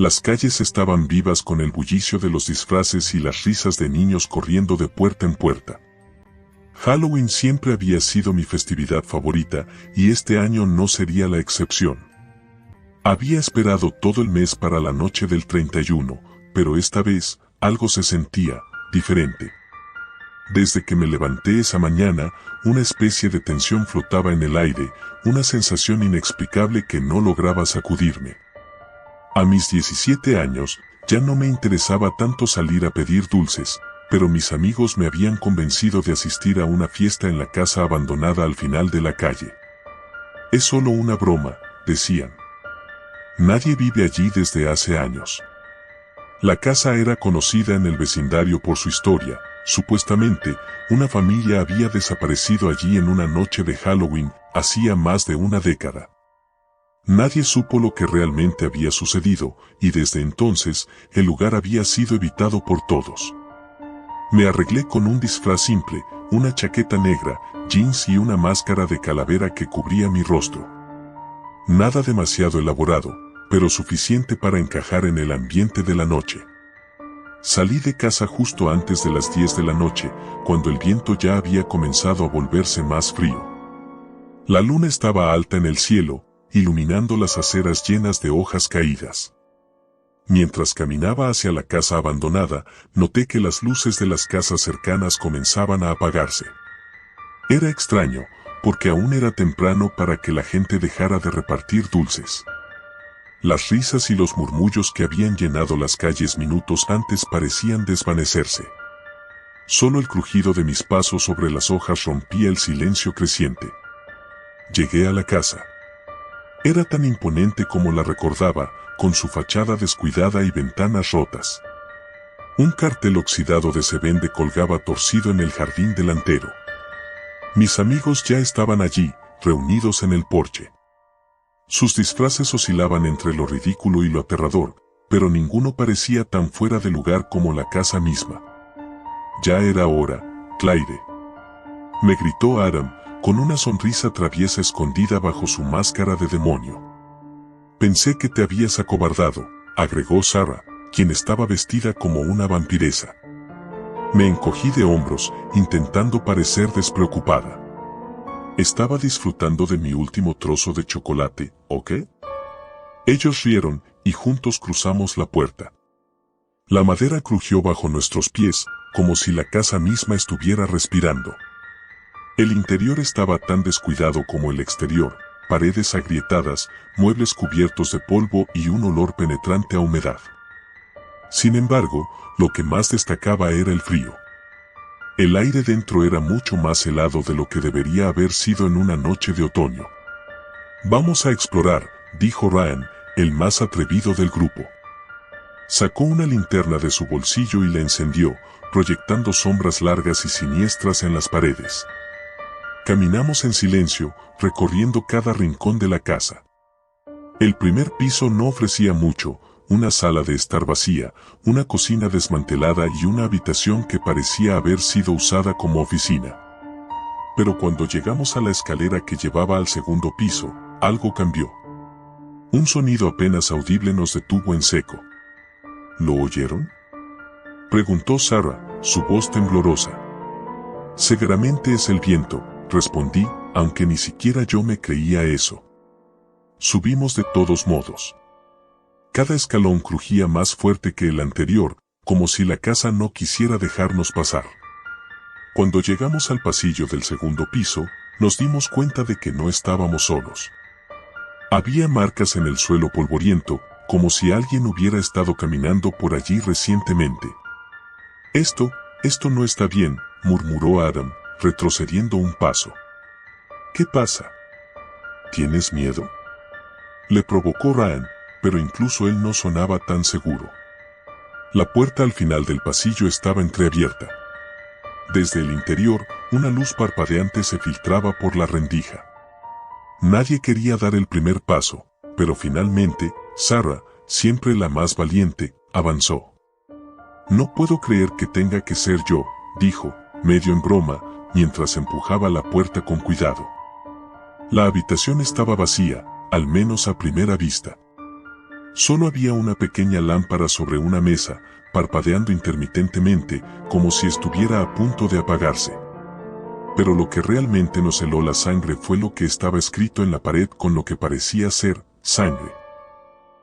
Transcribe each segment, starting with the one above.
Las calles estaban vivas con el bullicio de los disfraces y las risas de niños corriendo de puerta en puerta. Halloween siempre había sido mi festividad favorita y este año no sería la excepción. Había esperado todo el mes para la noche del 31, pero esta vez algo se sentía diferente. Desde que me levanté esa mañana, una especie de tensión flotaba en el aire, una sensación inexplicable que no lograba sacudirme. A mis 17 años, ya no me interesaba tanto salir a pedir dulces, pero mis amigos me habían convencido de asistir a una fiesta en la casa abandonada al final de la calle. Es solo una broma, decían. Nadie vive allí desde hace años. La casa era conocida en el vecindario por su historia. Supuestamente, una familia había desaparecido allí en una noche de Halloween, hacía más de una década. Nadie supo lo que realmente había sucedido, y desde entonces, el lugar había sido evitado por todos. Me arreglé con un disfraz simple, una chaqueta negra, jeans y una máscara de calavera que cubría mi rostro. Nada demasiado elaborado, pero suficiente para encajar en el ambiente de la noche. Salí de casa justo antes de las 10 de la noche, cuando el viento ya había comenzado a volverse más frío. La luna estaba alta en el cielo, iluminando las aceras llenas de hojas caídas. Mientras caminaba hacia la casa abandonada, noté que las luces de las casas cercanas comenzaban a apagarse. Era extraño, porque aún era temprano para que la gente dejara de repartir dulces. Las risas y los murmullos que habían llenado las calles minutos antes parecían desvanecerse. Solo el crujido de mis pasos sobre las hojas rompía el silencio creciente. Llegué a la casa. Era tan imponente como la recordaba, con su fachada descuidada y ventanas rotas. Un cartel oxidado de "Se vende" colgaba torcido en el jardín delantero. Mis amigos ya estaban allí, reunidos en el porche. Sus disfraces oscilaban entre lo ridículo y lo aterrador, pero ninguno parecía tan fuera de lugar como la casa misma. Ya era hora, Claire. Me gritó Adam, con una sonrisa traviesa escondida bajo su máscara de demonio. Pensé que te habías acobardado, agregó Sarah, quien estaba vestida como una vampiresa. Me encogí de hombros, intentando parecer despreocupada. Estaba disfrutando de mi último trozo de chocolate, ¿o qué? Ellos rieron, y juntos cruzamos la puerta. La madera crujió bajo nuestros pies, como si la casa misma estuviera respirando. El interior estaba tan descuidado como el exterior, paredes agrietadas, muebles cubiertos de polvo y un olor penetrante a humedad. Sin embargo, lo que más destacaba era el frío. El aire dentro era mucho más helado de lo que debería haber sido en una noche de otoño. Vamos a explorar, dijo Ryan, el más atrevido del grupo. Sacó una linterna de su bolsillo y la encendió, proyectando sombras largas y siniestras en las paredes. Caminamos en silencio, recorriendo cada rincón de la casa. El primer piso no ofrecía mucho, una sala de estar vacía, una cocina desmantelada y una habitación que parecía haber sido usada como oficina. Pero cuando llegamos a la escalera que llevaba al segundo piso, algo cambió. Un sonido apenas audible nos detuvo en seco. ¿Lo oyeron?, preguntó Sarah, su voz temblorosa. Seguramente es el viento, respondí, aunque ni siquiera yo me creía eso. Subimos de todos modos. Cada escalón crujía más fuerte que el anterior, como si la casa no quisiera dejarnos pasar. Cuando llegamos al pasillo del segundo piso, nos dimos cuenta de que no estábamos solos. Había marcas en el suelo polvoriento, como si alguien hubiera estado caminando por allí recientemente. Esto no está bien, murmuró Adam, retrocediendo un paso. ¿Qué pasa? ¿Tienes miedo?, le provocó Ryan, pero incluso él no sonaba tan seguro. La puerta al final del pasillo estaba entreabierta. Desde el interior, una luz parpadeante se filtraba por la rendija. Nadie quería dar el primer paso, pero finalmente, Sarah, siempre la más valiente, avanzó. No puedo creer que tenga que ser yo, dijo, medio en broma, mientras empujaba la puerta con cuidado. La habitación estaba vacía, al menos a primera vista. Solo había una pequeña lámpara sobre una mesa, parpadeando intermitentemente, como si estuviera a punto de apagarse. Pero lo que realmente nos heló la sangre fue lo que estaba escrito en la pared con lo que parecía ser sangre.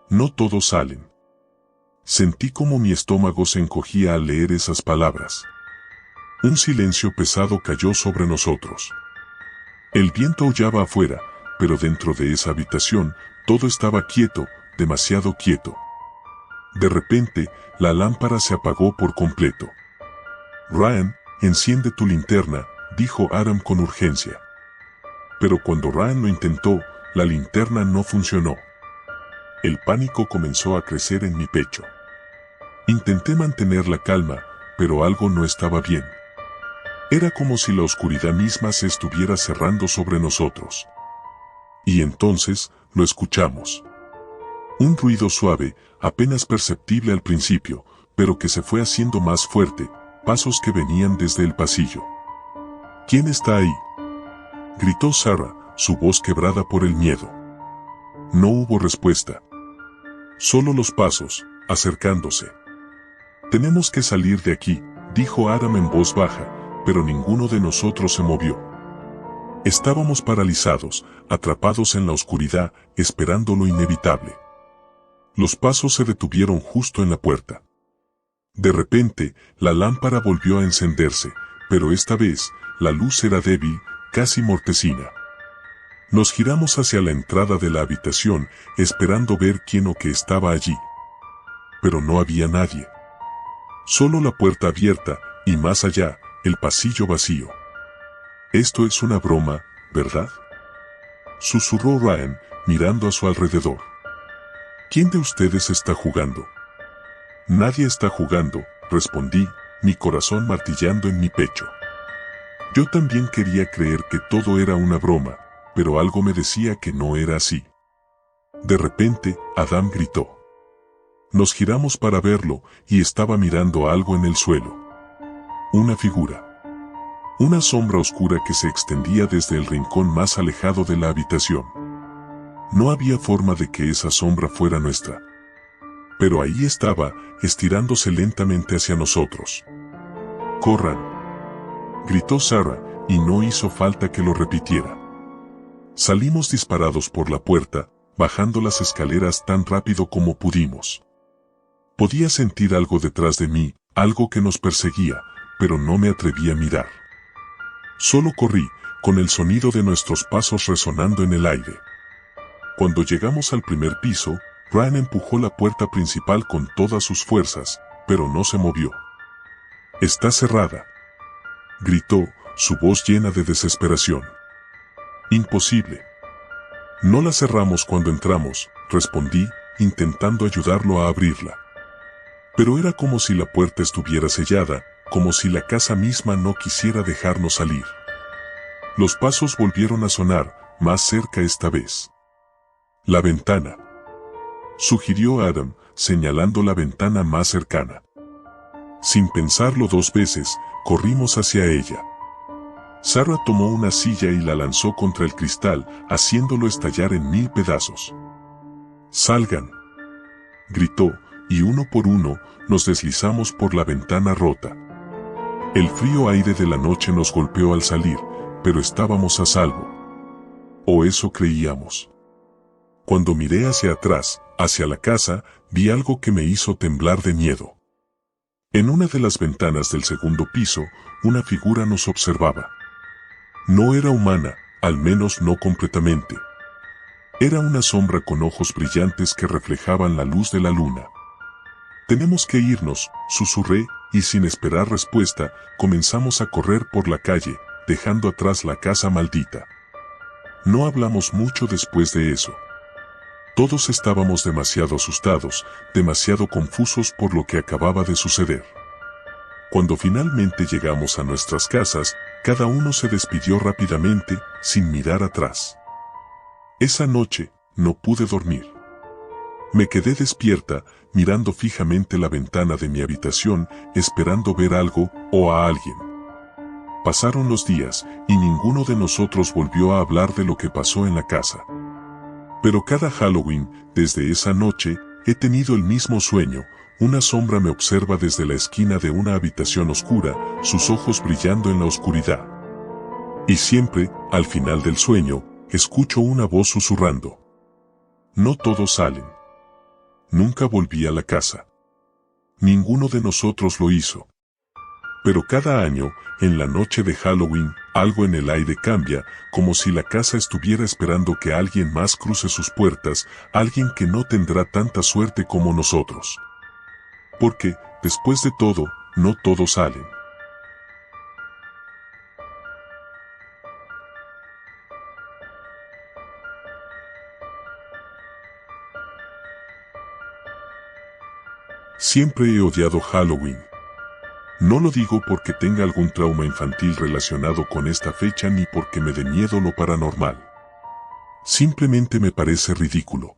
No todos salen. Sentí como mi estómago se encogía al leer esas palabras. Un silencio pesado cayó sobre nosotros. El viento aullaba afuera, pero dentro de esa habitación, todo estaba quieto, demasiado quieto. De repente, la lámpara se apagó por completo. Ryan, enciende tu linterna, dijo Adam con urgencia. Pero cuando Ryan lo intentó, la linterna no funcionó. El pánico comenzó a crecer en mi pecho. Intenté mantener la calma, pero algo no estaba bien. Era como si la oscuridad misma se estuviera cerrando sobre nosotros. Y entonces, lo escuchamos. Un ruido suave, apenas perceptible al principio, pero que se fue haciendo más fuerte, pasos que venían desde el pasillo. ¿Quién está ahí?, gritó Sarah, su voz quebrada por el miedo. No hubo respuesta. Solo los pasos, acercándose. Tenemos que salir de aquí, dijo Adam en voz baja, pero ninguno de nosotros se movió. Estábamos paralizados, atrapados en la oscuridad, esperando lo inevitable. Los pasos se detuvieron justo en la puerta. De repente, la lámpara volvió a encenderse, pero esta vez, la luz era débil, casi mortecina. Nos giramos hacia la entrada de la habitación, esperando ver quién o qué estaba allí. Pero no había nadie. Solo la puerta abierta, y más allá, el pasillo vacío. Esto es una broma, ¿verdad?, susurró Ryan, mirando a su alrededor. ¿Quién de ustedes está jugando? Nadie está jugando, respondí, mi corazón martillando en mi pecho. Yo también quería creer que todo era una broma, pero algo me decía que no era así. De repente, Adam gritó. Nos giramos para verlo, y estaba mirando algo en el suelo. Una figura. Una sombra oscura que se extendía desde el rincón más alejado de la habitación. No había forma de que esa sombra fuera nuestra. Pero ahí estaba, estirándose lentamente hacia nosotros. ¡Corran!, gritó Sarah, y no hizo falta que lo repitiera. Salimos disparados por la puerta, bajando las escaleras tan rápido como pudimos. Podía sentir algo detrás de mí, algo que nos perseguía, pero no me atreví a mirar. Solo corrí, con el sonido de nuestros pasos resonando en el aire. Cuando llegamos al primer piso, Ryan empujó la puerta principal con todas sus fuerzas, pero no se movió. «Está cerrada», gritó, su voz llena de desesperación. «Imposible». «No la cerramos cuando entramos», respondí, intentando ayudarlo a abrirla. Pero era como si la puerta estuviera sellada, como si la casa misma no quisiera dejarnos salir. Los pasos volvieron a sonar, más cerca esta vez. «La ventana», sugirió Adam, señalando la ventana más cercana. Sin pensarlo dos veces, corrimos hacia ella. Sarah tomó una silla y la lanzó contra el cristal, haciéndolo estallar en 1000 pedazos. «Salgan», gritó, y uno por uno, nos deslizamos por la ventana rota. El frío aire de la noche nos golpeó al salir, pero estábamos a salvo. O eso creíamos. Cuando miré hacia atrás, hacia la casa, vi algo que me hizo temblar de miedo. En una de las ventanas del segundo piso, una figura nos observaba. No era humana, al menos no completamente. Era una sombra con ojos brillantes que reflejaban la luz de la luna. «Tenemos que irnos», susurré, y sin esperar respuesta, comenzamos a correr por la calle, dejando atrás la casa maldita. No hablamos mucho después de eso. Todos estábamos demasiado asustados, demasiado confusos por lo que acababa de suceder. Cuando finalmente llegamos a nuestras casas, cada uno se despidió rápidamente, sin mirar atrás. Esa noche, no pude dormir. Me quedé despierta, mirando fijamente la ventana de mi habitación, esperando ver algo, o a alguien. Pasaron los días, y ninguno de nosotros volvió a hablar de lo que pasó en la casa. Pero cada Halloween, desde esa noche, He tenido el mismo sueño. Una sombra me observa desde la esquina de una habitación oscura, sus ojos brillando en la oscuridad. Y siempre, al final del sueño, escucho una voz susurrando. No todos salen. Nunca volví a la casa. Ninguno de nosotros lo hizo. Pero cada año, en la noche de Halloween, algo en el aire cambia, como si la casa estuviera esperando que alguien más cruce sus puertas, alguien que no tendrá tanta suerte como nosotros. Porque, después de todo, no todos salen. Siempre he odiado Halloween. No lo digo porque tenga algún trauma infantil relacionado con esta fecha ni porque me dé miedo lo paranormal. Simplemente me parece ridículo.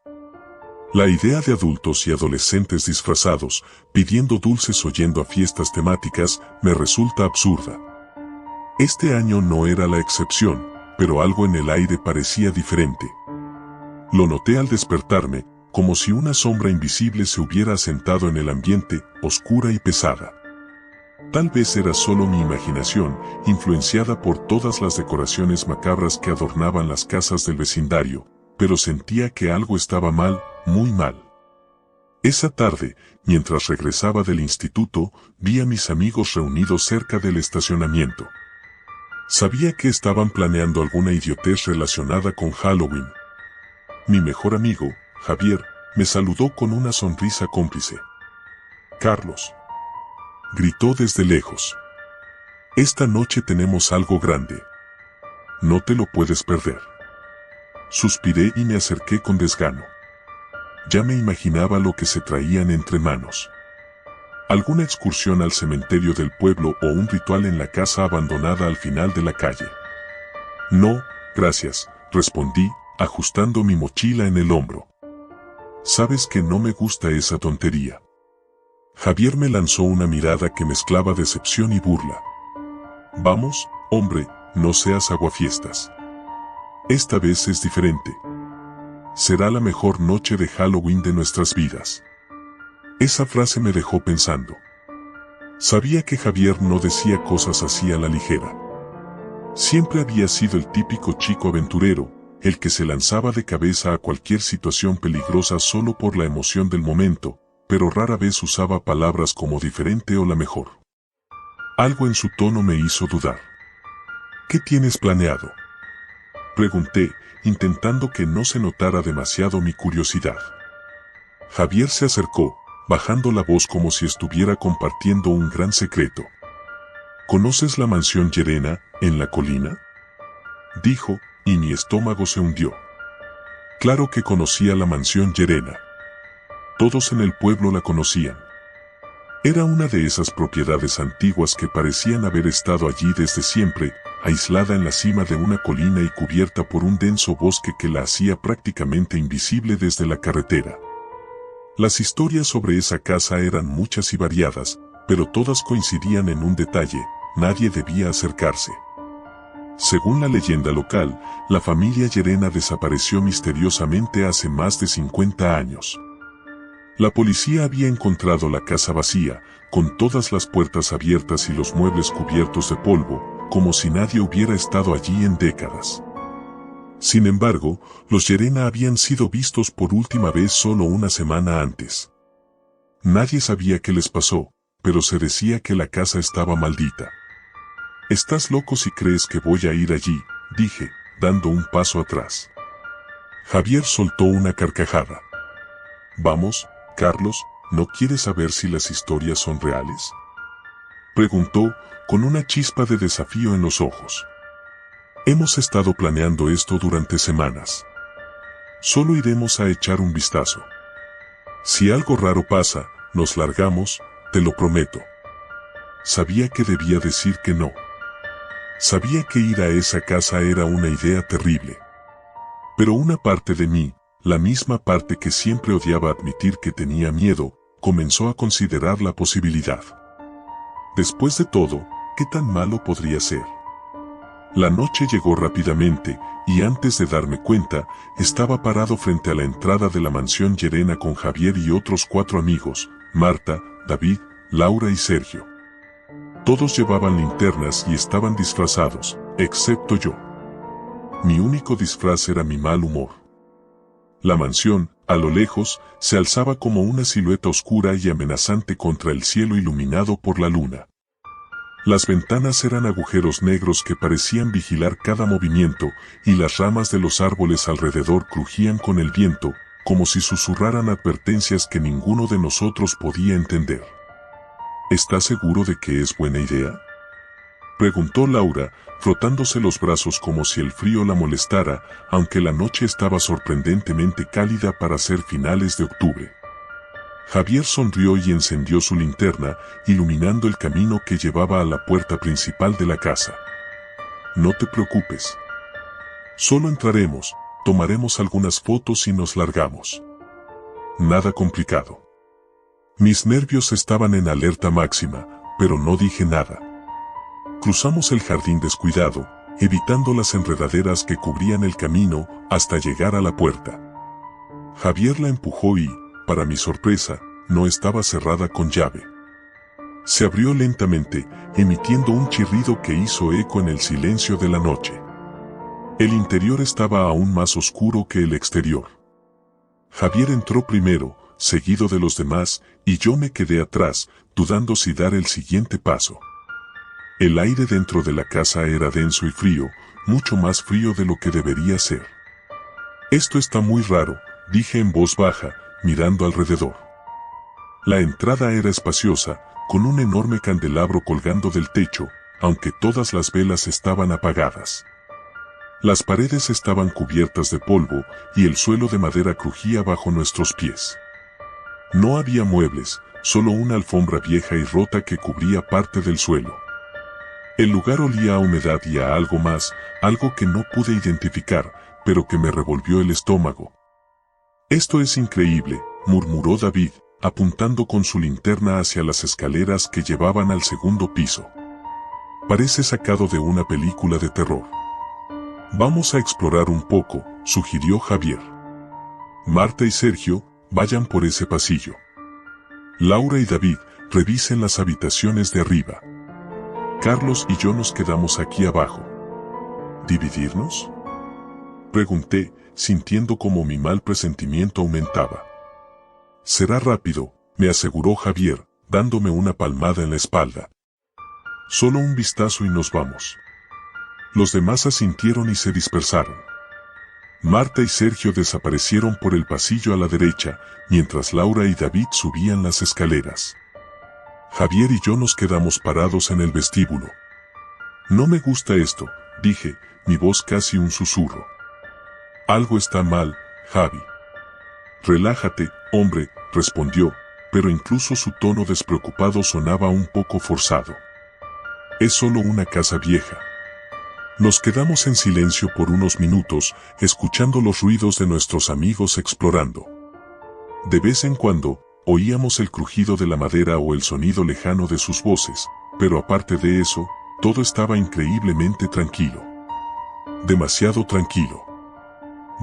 La idea de adultos y adolescentes disfrazados, pidiendo dulces o yendo a fiestas temáticas, me resulta absurda. Este año no era la excepción, pero algo en el aire parecía diferente. Lo noté al despertarme, como si una sombra invisible se hubiera asentado en el ambiente, oscura y pesada. Tal vez era solo mi imaginación, influenciada por todas las decoraciones macabras que adornaban las casas del vecindario, pero sentía que algo estaba mal, muy mal. Esa tarde, mientras regresaba del instituto, vi a mis amigos reunidos cerca del estacionamiento. Sabía que estaban planeando alguna idiotez relacionada con Halloween. Mi mejor amigo, Javier, me saludó con una sonrisa cómplice. «Carlos», gritó desde lejos. «Esta noche tenemos algo grande. No te lo puedes perder». Suspiré y me acerqué con desgano. Ya me imaginaba lo que se traían entre manos. Alguna excursión al cementerio del pueblo o un ritual en la casa abandonada al final de la calle. «No, gracias», respondí, ajustando mi mochila en el hombro. «Sabes que no me gusta esa tontería». Javier me lanzó una mirada que mezclaba decepción y burla. «Vamos, hombre, no seas aguafiestas. Esta vez es diferente. Será la mejor noche de Halloween de nuestras vidas». Esa frase me dejó pensando. Sabía que Javier no decía cosas así a la ligera. Siempre había sido el típico chico aventurero, el que se lanzaba de cabeza a cualquier situación peligrosa solo por la emoción del momento, pero rara vez usaba palabras como diferente o la mejor. Algo en su tono me hizo dudar. «¿Qué tienes planeado?», pregunté, intentando que no se notara demasiado mi curiosidad. Javier se acercó, bajando la voz como si estuviera compartiendo un gran secreto. «¿Conoces la mansión Llerena, en la colina?», dijo, y mi estómago se hundió. Claro que conocía la mansión Llerena. Todos en el pueblo la conocían. Era una de esas propiedades antiguas que parecían haber estado allí desde siempre, aislada en la cima de una colina y cubierta por un denso bosque que la hacía prácticamente invisible desde la carretera. Las historias sobre esa casa eran muchas y variadas, pero todas coincidían en un detalle: nadie debía acercarse. Según la leyenda local, la familia Llerena desapareció misteriosamente hace más de 50 años. La policía había encontrado la casa vacía, con todas las puertas abiertas y los muebles cubiertos de polvo, como si nadie hubiera estado allí en décadas. Sin embargo, los Llerena habían sido vistos por última vez solo una semana antes. Nadie sabía qué les pasó, pero se decía que la casa estaba maldita. «Estás loco si crees que voy a ir allí», dije, dando un paso atrás. Javier soltó una carcajada. «Vamos, Carlos, ¿no quieres saber si las historias son reales?», preguntó, con una chispa de desafío en los ojos. «Hemos estado planeando esto durante semanas. Solo iremos a echar un vistazo. Si algo raro pasa, nos largamos, te lo prometo». Sabía que debía decir que no. Sabía que ir a esa casa era una idea terrible. Pero una parte de mí, la misma parte que siempre odiaba admitir que tenía miedo, comenzó a considerar la posibilidad. Después de todo, ¿qué tan malo podría ser? La noche llegó rápidamente, y antes de darme cuenta, estaba parado frente a la entrada de la mansión Llerena con Javier y otros 4 amigos, Marta, David, Laura y Sergio. Todos llevaban linternas y estaban disfrazados, excepto yo. Mi único disfraz era mi mal humor. La mansión, a lo lejos, se alzaba como una silueta oscura y amenazante contra el cielo iluminado por la luna. Las ventanas eran agujeros negros que parecían vigilar cada movimiento, y las ramas de los árboles alrededor crujían con el viento, como si susurraran advertencias que ninguno de nosotros podía entender. ¿Estás seguro de que es buena idea?, preguntó Laura, frotándose los brazos como si el frío la molestara, aunque la noche estaba sorprendentemente cálida para ser finales de octubre. Javier sonrió y encendió su linterna, iluminando el camino que llevaba a la puerta principal de la casa. No te preocupes. Solo entraremos, tomaremos algunas fotos y nos largamos. Nada complicado. Mis nervios estaban en alerta máxima, pero no dije nada. Cruzamos el jardín descuidado, evitando las enredaderas que cubrían el camino, hasta llegar a la puerta. Javier la empujó y, para mi sorpresa, no estaba cerrada con llave. Se abrió lentamente, emitiendo un chirrido que hizo eco en el silencio de la noche. El interior estaba aún más oscuro que el exterior. Javier entró primero, seguido de los demás, y yo me quedé atrás, dudando si dar el siguiente paso. El aire dentro de la casa era denso y frío, mucho más frío de lo que debería ser. Esto está muy raro, dije en voz baja, mirando alrededor. La entrada era espaciosa, con un enorme candelabro colgando del techo, aunque todas las velas estaban apagadas. Las paredes estaban cubiertas de polvo, y el suelo de madera crujía bajo nuestros pies. No había muebles, solo una alfombra vieja y rota que cubría parte del suelo. El lugar olía a humedad y a algo más, algo que no pude identificar, pero que me revolvió el estómago. «Esto es increíble», murmuró David, apuntando con su linterna hacia las escaleras que llevaban al segundo piso. «Parece sacado de una película de terror». «Vamos a explorar un poco», sugirió Javier. «Marta y Sergio, vayan por ese pasillo. Laura y David, revisen las habitaciones de arriba. Carlos y yo nos quedamos aquí abajo». ¿Dividirnos?, pregunté, sintiendo como mi mal presentimiento aumentaba. «Será rápido», me aseguró Javier, dándome una palmada en la espalda. «Solo un vistazo y nos vamos». Los demás asintieron y se dispersaron. Marta y Sergio desaparecieron por el pasillo a la derecha, mientras Laura y David subían las escaleras. Javier y yo nos quedamos parados en el vestíbulo. «No me gusta esto», dije, mi voz casi un susurro. «Algo está mal, Javi». «Relájate, hombre», respondió, pero incluso su tono despreocupado sonaba un poco forzado. «Es solo una casa vieja». Nos quedamos en silencio por unos minutos, escuchando los ruidos de nuestros amigos explorando. De vez en cuando, oíamos el crujido de la madera o el sonido lejano de sus voces, pero aparte de eso, todo estaba increíblemente tranquilo. Demasiado tranquilo.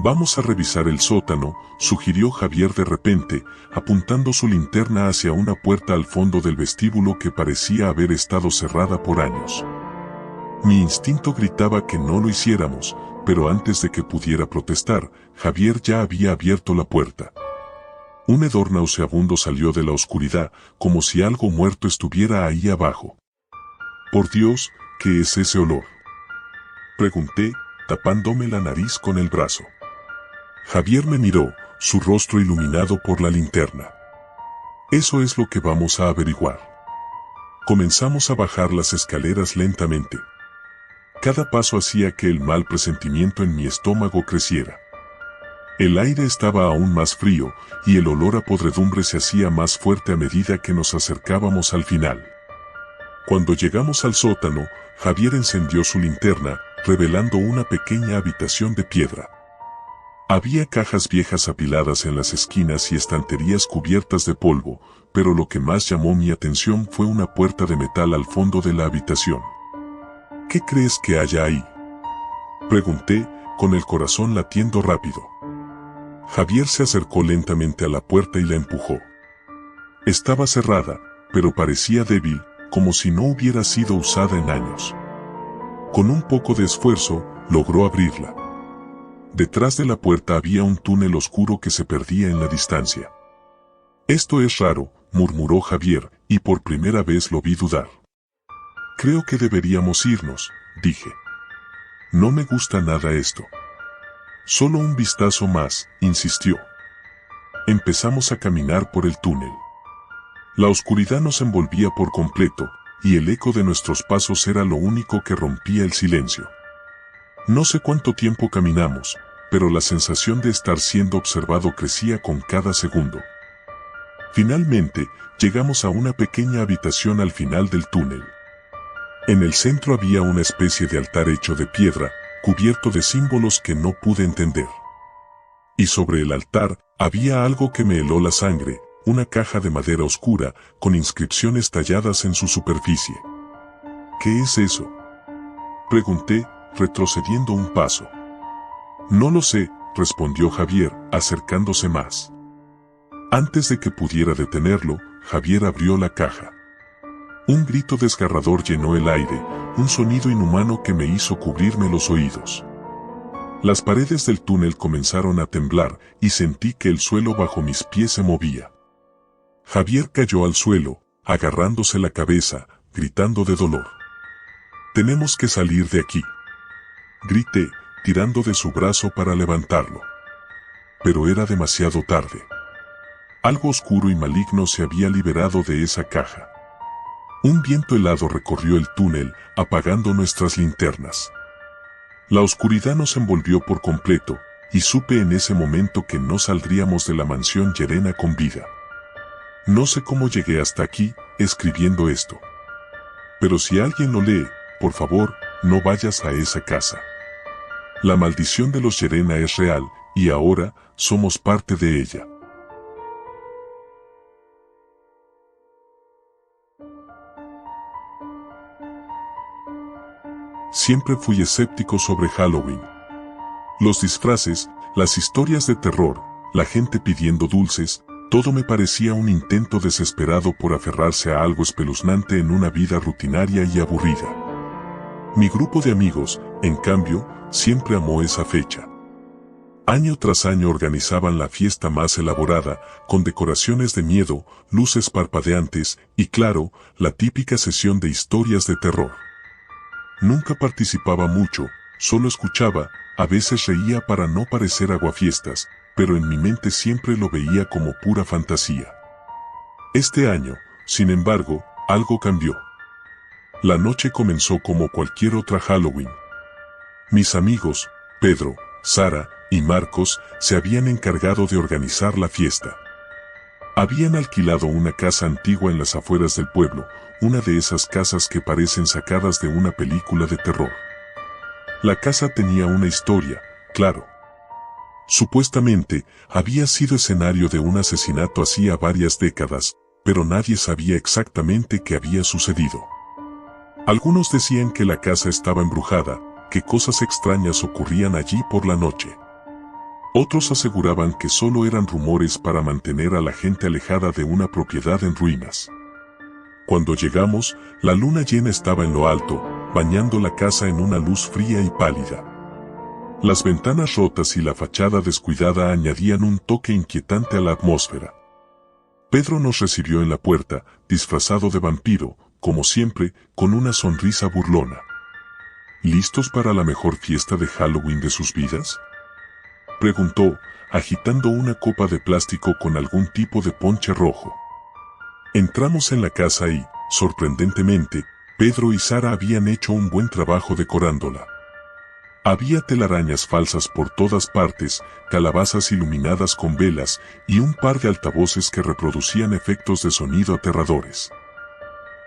«Vamos a revisar el sótano», sugirió Javier de repente, apuntando su linterna hacia una puerta al fondo del vestíbulo que parecía haber estado cerrada por años. Mi instinto gritaba que no lo hiciéramos, pero antes de que pudiera protestar, Javier ya había abierto la puerta. Un hedor nauseabundo salió de la oscuridad, como si algo muerto estuviera ahí abajo. «Por Dios, ¿qué es ese olor?», pregunté, tapándome la nariz con el brazo. Javier me miró, su rostro iluminado por la linterna. «Eso es lo que vamos a averiguar». Comenzamos a bajar las escaleras lentamente. Cada paso hacía que el mal presentimiento en mi estómago creciera. El aire estaba aún más frío, y el olor a podredumbre se hacía más fuerte a medida que nos acercábamos al final. Cuando llegamos al sótano, Javier encendió su linterna, revelando una pequeña habitación de piedra. Había cajas viejas apiladas en las esquinas y estanterías cubiertas de polvo, pero lo que más llamó mi atención fue una puerta de metal al fondo de la habitación. «¿Qué crees que haya ahí?», Pregunté, con el corazón latiendo rápido. Javier se acercó lentamente a la puerta y la empujó. Estaba cerrada, pero parecía débil, como si no hubiera sido usada en años. Con un poco de esfuerzo, logró abrirla. Detrás de la puerta había un túnel oscuro que se perdía en la distancia. Esto es raro, murmuró Javier, y por primera vez lo vi dudar. Creo que deberíamos irnos, dije. No me gusta nada esto. Solo un vistazo más, insistió. Empezamos a caminar por el túnel. La oscuridad nos envolvía por completo, y el eco de nuestros pasos era lo único que rompía el silencio. No sé cuánto tiempo caminamos, pero la sensación de estar siendo observado crecía con cada segundo. Finalmente, llegamos a una pequeña habitación al final del túnel. En el centro había una especie de altar hecho de piedra, cubierto de símbolos que no pude entender. Y sobre el altar, había algo que me heló la sangre, una caja de madera oscura, con inscripciones talladas en su superficie. ¿Qué es eso?, pregunté, retrocediendo un paso. No lo sé, respondió Javier, acercándose más. Antes de que pudiera detenerlo, Javier abrió la caja. Un grito desgarrador llenó el aire, un sonido inhumano que me hizo cubrirme los oídos. Las paredes del túnel comenzaron a temblar y sentí que el suelo bajo mis pies se movía. Javier cayó al suelo, agarrándose la cabeza, gritando de dolor. «Tenemos que salir de aquí», grité, tirando de su brazo para levantarlo. Pero era demasiado tarde. Algo oscuro y maligno se había liberado de esa caja. Un viento helado recorrió el túnel, apagando nuestras linternas. La oscuridad nos envolvió por completo, y supe en ese momento que no saldríamos de la mansión Llerena con vida. No sé cómo llegué hasta aquí, escribiendo esto. Pero si alguien lo lee, por favor, no vayas a esa casa. La maldición de los Llerena es real, y ahora, somos parte de ella. Siempre fui escéptico sobre Halloween. Los disfraces, las historias de terror, la gente pidiendo dulces, todo me parecía un intento desesperado por aferrarse a algo espeluznante en una vida rutinaria y aburrida. Mi grupo de amigos, en cambio, siempre amó esa fecha. Año tras año organizaban la fiesta más elaborada, con decoraciones de miedo, luces parpadeantes y, claro, la típica sesión de historias de terror. Nunca participaba mucho, solo escuchaba, a veces reía para no parecer aguafiestas, pero en mi mente siempre lo veía como pura fantasía. Este año, sin embargo, algo cambió. La noche comenzó como cualquier otra Halloween. Mis amigos, Pedro, Sara y Marcos, se habían encargado de organizar la fiesta. Habían alquilado una casa antigua en las afueras del pueblo, una de esas casas que parecen sacadas de una película de terror. La casa tenía una historia, claro. Supuestamente, había sido escenario de un asesinato hacía varias décadas, pero nadie sabía exactamente qué había sucedido. Algunos decían que la casa estaba embrujada, que cosas extrañas ocurrían allí por la noche. Otros aseguraban que solo eran rumores para mantener a la gente alejada de una propiedad en ruinas. Cuando llegamos, la luna llena estaba en lo alto, bañando la casa en una luz fría y pálida. Las ventanas rotas y la fachada descuidada añadían un toque inquietante a la atmósfera. Pedro nos recibió en la puerta, disfrazado de vampiro, como siempre, con una sonrisa burlona. ¿Listos para la mejor fiesta de Halloween de sus vidas?, preguntó, agitando una copa de plástico con algún tipo de ponche rojo. Entramos en la casa y, sorprendentemente, Pedro y Sara habían hecho un buen trabajo decorándola. Había telarañas falsas por todas partes, calabazas iluminadas con velas y un par de altavoces que reproducían efectos de sonido aterradores.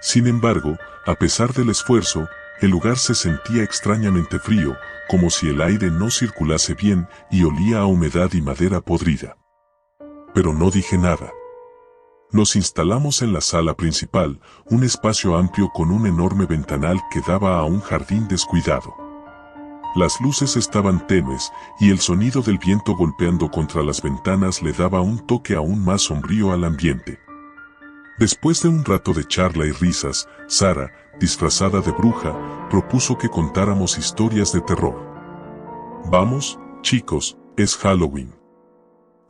Sin embargo, a pesar del esfuerzo, el lugar se sentía extrañamente frío, como si el aire no circulase bien y olía a humedad y madera podrida. Pero no dije nada. Nos instalamos en la sala principal, un espacio amplio con un enorme ventanal que daba a un jardín descuidado. Las luces estaban tenues, y el sonido del viento golpeando contra las ventanas le daba un toque aún más sombrío al ambiente. Después de un rato de charla y risas, Sara, disfrazada de bruja, propuso que contáramos historias de terror. Vamos, chicos, es Halloween.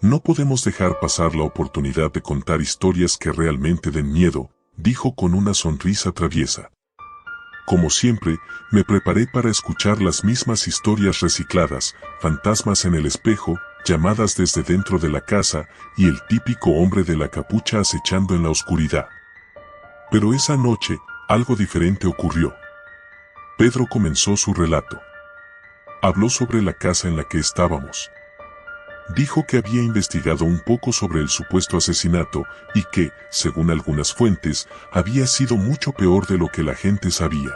No podemos dejar pasar la oportunidad de contar historias que realmente den miedo, dijo con una sonrisa traviesa. Como siempre, me preparé para escuchar las mismas historias recicladas, fantasmas en el espejo, llamadas desde dentro de la casa y el típico hombre de la capucha acechando en la oscuridad. Pero esa noche, algo diferente ocurrió. Pedro comenzó su relato. Habló sobre la casa en la que estábamos. Dijo que había investigado un poco sobre el supuesto asesinato y que, según algunas fuentes, había sido mucho peor de lo que la gente sabía.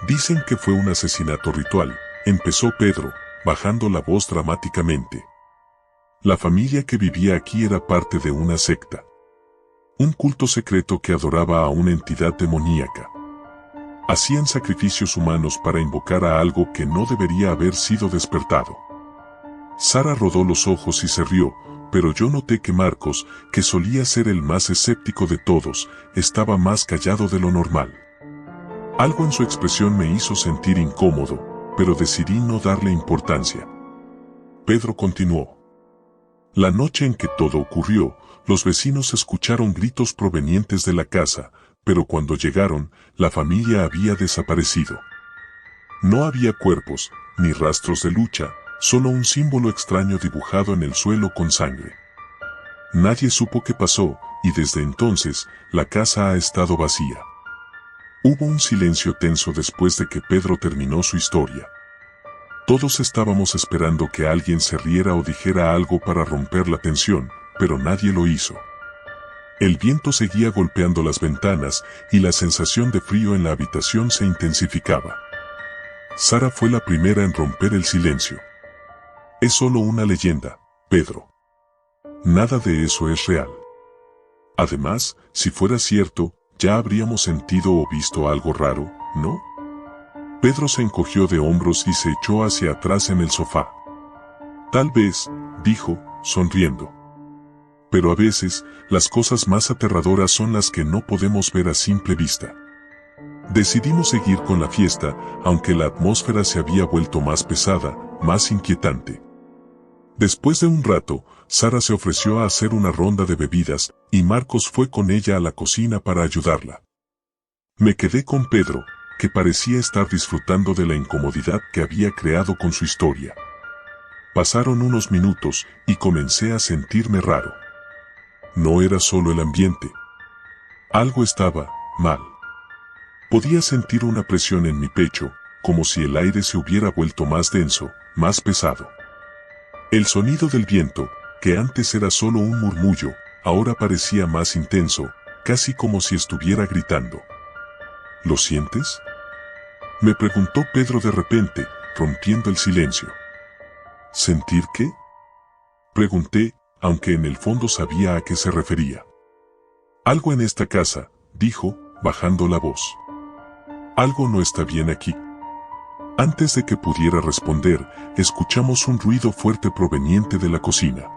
Dicen que fue un asesinato ritual, empezó Pedro, bajando la voz dramáticamente. La familia que vivía aquí era parte de una secta. Un culto secreto que adoraba a una entidad demoníaca. Hacían sacrificios humanos para invocar a algo que no debería haber sido despertado. Sara rodó los ojos y se rió, pero yo noté que Marcos, que solía ser el más escéptico de todos, estaba más callado de lo normal. Algo en su expresión me hizo sentir incómodo, pero decidí no darle importancia. Pedro continuó. La noche en que todo ocurrió, los vecinos escucharon gritos provenientes de la casa, pero cuando llegaron, la familia había desaparecido. No había cuerpos, ni rastros de lucha, solo un símbolo extraño dibujado en el suelo con sangre. Nadie supo qué pasó, y desde entonces, la casa ha estado vacía. Hubo un silencio tenso después de que Pedro terminó su historia. Todos estábamos esperando que alguien se riera o dijera algo para romper la tensión, pero nadie lo hizo. El viento seguía golpeando las ventanas, y la sensación de frío en la habitación se intensificaba. Sara fue la primera en romper el silencio. Es solo una leyenda, Pedro. Nada de eso es real. Además, si fuera cierto, ya habríamos sentido o visto algo raro, ¿no? Pedro se encogió de hombros y se echó hacia atrás en el sofá. Tal vez, dijo, sonriendo. Pero a veces, las cosas más aterradoras son las que no podemos ver a simple vista. Decidimos seguir con la fiesta, aunque la atmósfera se había vuelto más pesada, más inquietante. Después de un rato, Sara se ofreció a hacer una ronda de bebidas, y Marcos fue con ella a la cocina para ayudarla. Me quedé con Pedro, que parecía estar disfrutando de la incomodidad que había creado con su historia. Pasaron unos minutos, y comencé a sentirme raro. No era solo el ambiente. Algo estaba mal. Podía sentir una presión en mi pecho, como si el aire se hubiera vuelto más denso, más pesado. El sonido del viento, que antes era solo un murmullo, ahora parecía más intenso, casi como si estuviera gritando. ¿Lo sientes?, me preguntó Pedro de repente, rompiendo el silencio. ¿Sentir qué?, pregunté, aunque en el fondo sabía a qué se refería. Algo en esta casa, dijo, bajando la voz. Algo no está bien aquí. Antes de que pudiera responder, escuchamos un ruido fuerte proveniente de la cocina.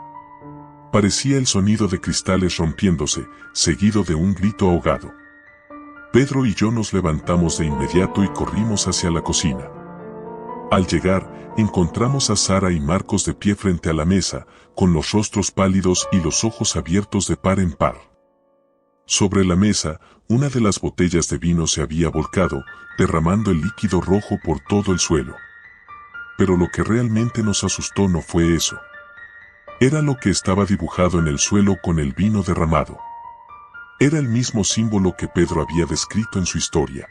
Parecía el sonido de cristales rompiéndose, seguido de un grito ahogado. Pedro y yo nos levantamos de inmediato y corrimos hacia la cocina. Al llegar, encontramos a Sara y Marcos de pie frente a la mesa, con los rostros pálidos y los ojos abiertos de par en par. Sobre la mesa, una de las botellas de vino se había volcado, derramando el líquido rojo por todo el suelo. Pero lo que realmente nos asustó no fue eso. Era lo que estaba dibujado en el suelo con el vino derramado. Era el mismo símbolo que Pedro había descrito en su historia.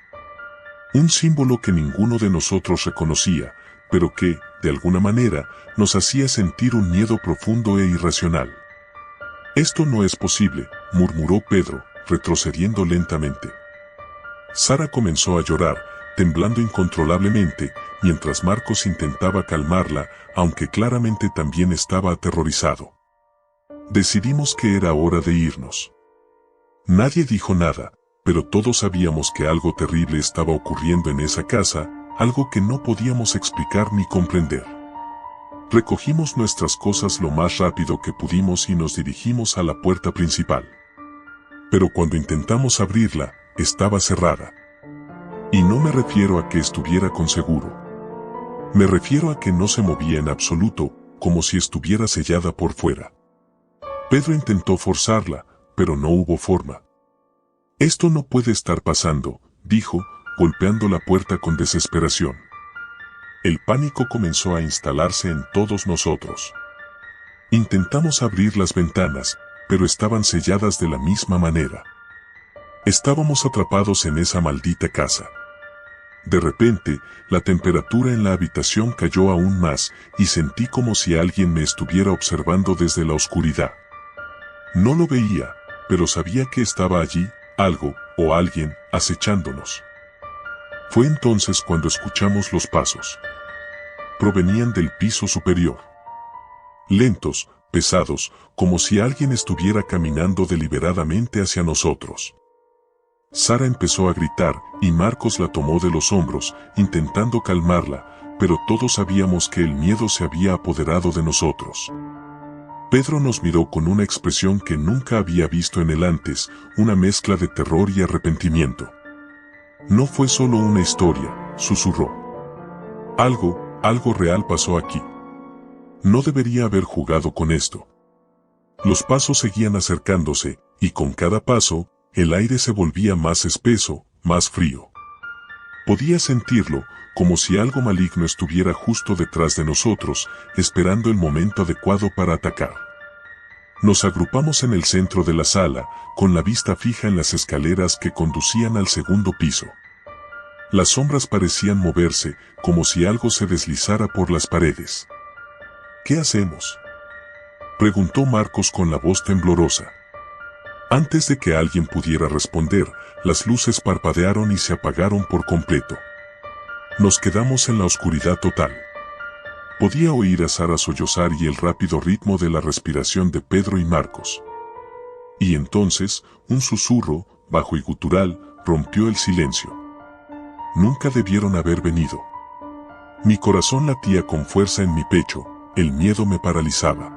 Un símbolo que ninguno de nosotros reconocía, pero que, de alguna manera, nos hacía sentir un miedo profundo e irracional. Esto no es posible, murmuró Pedro, retrocediendo lentamente. Sara comenzó a llorar, temblando incontrolablemente, mientras Marcos intentaba calmarla, aunque claramente también estaba aterrorizado. Decidimos que era hora de irnos. Nadie dijo nada, pero todos sabíamos que algo terrible estaba ocurriendo en esa casa, algo que no podíamos explicar ni comprender. Recogimos nuestras cosas lo más rápido que pudimos y nos dirigimos a la puerta principal. Pero cuando intentamos abrirla, estaba cerrada. Y no me refiero a que estuviera con seguro. Me refiero a que no se movía en absoluto, como si estuviera sellada por fuera. Pedro intentó forzarla, pero no hubo forma. «Esto no puede estar pasando», dijo, golpeando la puerta con desesperación. El pánico comenzó a instalarse en todos nosotros. Intentamos abrir las ventanas, pero estaban selladas de la misma manera. Estábamos atrapados en esa maldita casa. De repente, la temperatura en la habitación cayó aún más y sentí como si alguien me estuviera observando desde la oscuridad. No lo veía, pero sabía que estaba allí, algo, o alguien, acechándonos. Fue entonces cuando escuchamos los pasos. Provenían del piso superior. Lentos, pesados, como si alguien estuviera caminando deliberadamente hacia nosotros. Sara empezó a gritar, y Marcos la tomó de los hombros, intentando calmarla, pero todos sabíamos que el miedo se había apoderado de nosotros. Pedro nos miró con una expresión que nunca había visto en él antes, una mezcla de terror y arrepentimiento. «No fue solo una historia», susurró. Algo real pasó aquí. No debería haber jugado con esto». Los pasos seguían acercándose, y con cada paso, el aire se volvía más espeso, más frío. Podía sentirlo, como si algo maligno estuviera justo detrás de nosotros, esperando el momento adecuado para atacar. Nos agrupamos en el centro de la sala, con la vista fija en las escaleras que conducían al segundo piso. Las sombras parecían moverse, como si algo se deslizara por las paredes. «¿Qué hacemos?», preguntó Marcos con la voz temblorosa. Antes de que alguien pudiera responder, las luces parpadearon y se apagaron por completo. Nos quedamos en la oscuridad total. Podía oír a Sara sollozar y el rápido ritmo de la respiración de Pedro y Marcos. Y entonces, un susurro, bajo y gutural, rompió el silencio. «Nunca debieron haber venido». Mi corazón latía con fuerza en mi pecho, el miedo me paralizaba.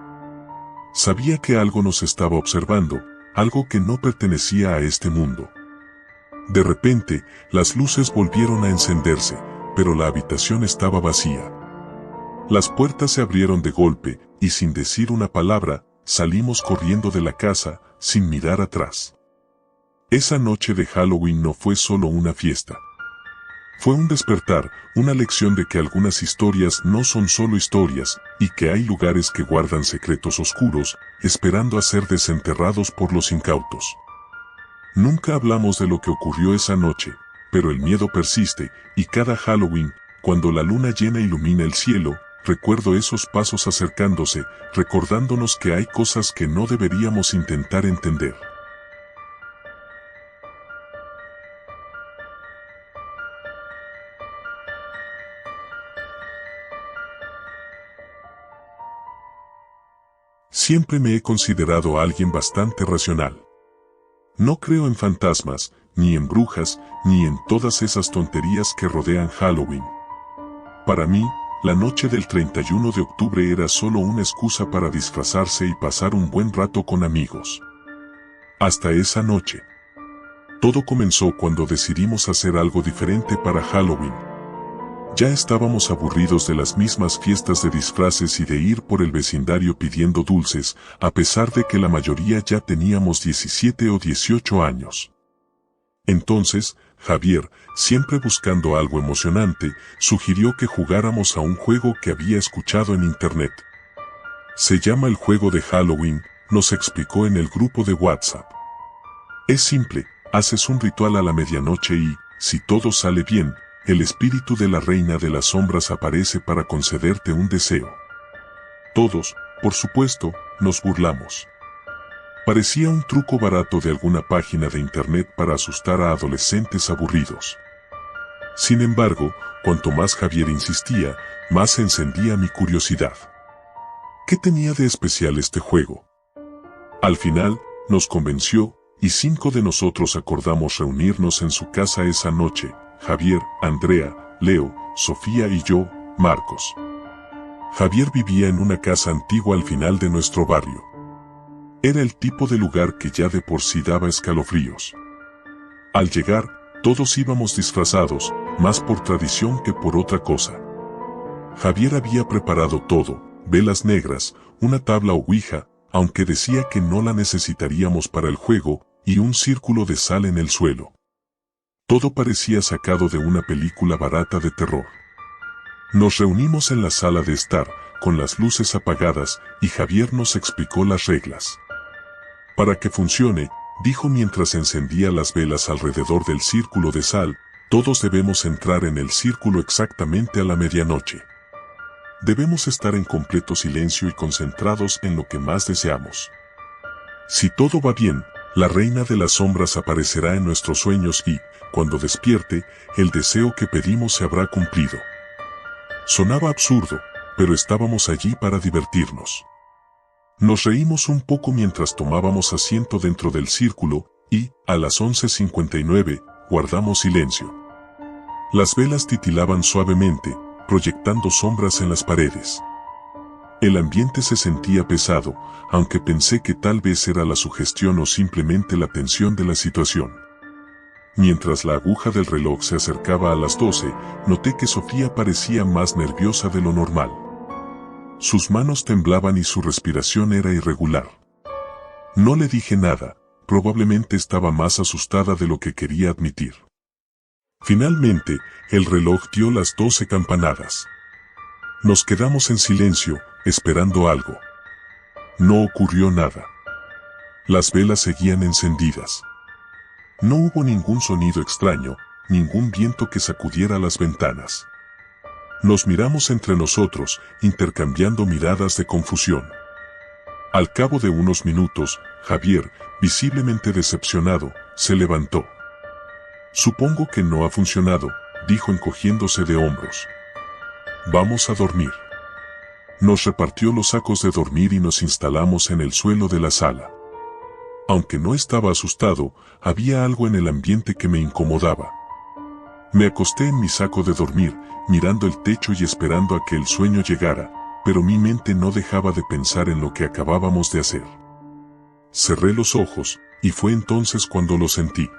Sabía que algo nos estaba observando, algo que no pertenecía a este mundo. De repente, las luces volvieron a encenderse, pero la habitación estaba vacía. Las puertas se abrieron de golpe, y sin decir una palabra, salimos corriendo de la casa, sin mirar atrás. Esa noche de Halloween no fue solo una fiesta. Fue un despertar, una lección de que algunas historias no son solo historias, y que hay lugares que guardan secretos oscuros, esperando a ser desenterrados por los incautos. Nunca hablamos de lo que ocurrió esa noche, pero el miedo persiste, y cada Halloween, cuando la luna llena ilumina el cielo, recuerdo esos pasos acercándose, recordándonos que hay cosas que no deberíamos intentar entender. Siempre me he considerado alguien bastante racional. No creo en fantasmas, ni en brujas, ni en todas esas tonterías que rodean Halloween. Para mí, la noche del 31 de octubre era solo una excusa para disfrazarse y pasar un buen rato con amigos. Hasta esa noche. Todo comenzó cuando decidimos hacer algo diferente para Halloween. Ya estábamos aburridos de las mismas fiestas de disfraces y de ir por el vecindario pidiendo dulces, a pesar de que la mayoría ya teníamos 17 o 18 años. Entonces, Javier, siempre buscando algo emocionante, sugirió que jugáramos a un juego que había escuchado en internet. Se llama el juego de Halloween, nos explicó en el grupo de WhatsApp. Es simple, haces un ritual a la medianoche y, si todo sale bien, el espíritu de la reina de las sombras aparece para concederte un deseo. Todos, por supuesto, nos burlamos. Parecía un truco barato de alguna página de internet para asustar a adolescentes aburridos. Sin embargo, cuanto más Javier insistía, más se encendía mi curiosidad. ¿Qué tenía de especial este juego? Al final, nos convenció, y 5 de nosotros acordamos reunirnos en su casa esa noche: Javier, Andrea, Leo, Sofía y yo, Marcos. Javier vivía en una casa antigua al final de nuestro barrio. Era el tipo de lugar que ya de por sí daba escalofríos. Al llegar, todos íbamos disfrazados, más por tradición que por otra cosa. Javier había preparado todo, velas negras, una tabla o ouija, aunque decía que no la necesitaríamos para el juego, y un círculo de sal en el suelo. Todo parecía sacado de una película barata de terror. Nos reunimos en la sala de estar, con las luces apagadas, y Javier nos explicó las reglas. Para que funcione, dijo mientras encendía las velas alrededor del círculo de sal, todos debemos entrar en el círculo exactamente a la medianoche. Debemos estar en completo silencio y concentrados en lo que más deseamos. Si todo va bien, la reina de las sombras aparecerá en nuestros sueños y, cuando despierte, el deseo que pedimos se habrá cumplido. Sonaba absurdo, pero estábamos allí para divertirnos. Nos reímos un poco mientras tomábamos asiento dentro del círculo, y, a las 11:59, guardamos silencio. Las velas titilaban suavemente, proyectando sombras en las paredes. El ambiente se sentía pesado, aunque pensé que tal vez era la sugestión o simplemente la tensión de la situación. Mientras la aguja del reloj se acercaba a las 12, noté que Sofía parecía más nerviosa de lo normal. Sus manos temblaban y su respiración era irregular. No le dije nada, probablemente estaba más asustada de lo que quería admitir. Finalmente, el reloj dio las 12 campanadas. Nos quedamos en silencio, esperando algo. No ocurrió nada. Las velas seguían encendidas. No hubo ningún sonido extraño, ningún viento que sacudiera las ventanas. Nos miramos entre nosotros, intercambiando miradas de confusión. Al cabo de unos minutos, Javier, visiblemente decepcionado, se levantó. Supongo que no ha funcionado, dijo encogiéndose de hombros. Vamos a dormir. Nos repartió los sacos de dormir y nos instalamos en el suelo de la sala. Aunque no estaba asustado, había algo en el ambiente que me incomodaba. Me acosté en mi saco de dormir, mirando el techo y esperando a que el sueño llegara, pero mi mente no dejaba de pensar en lo que acabábamos de hacer. Cerré los ojos, y fue entonces cuando lo sentí.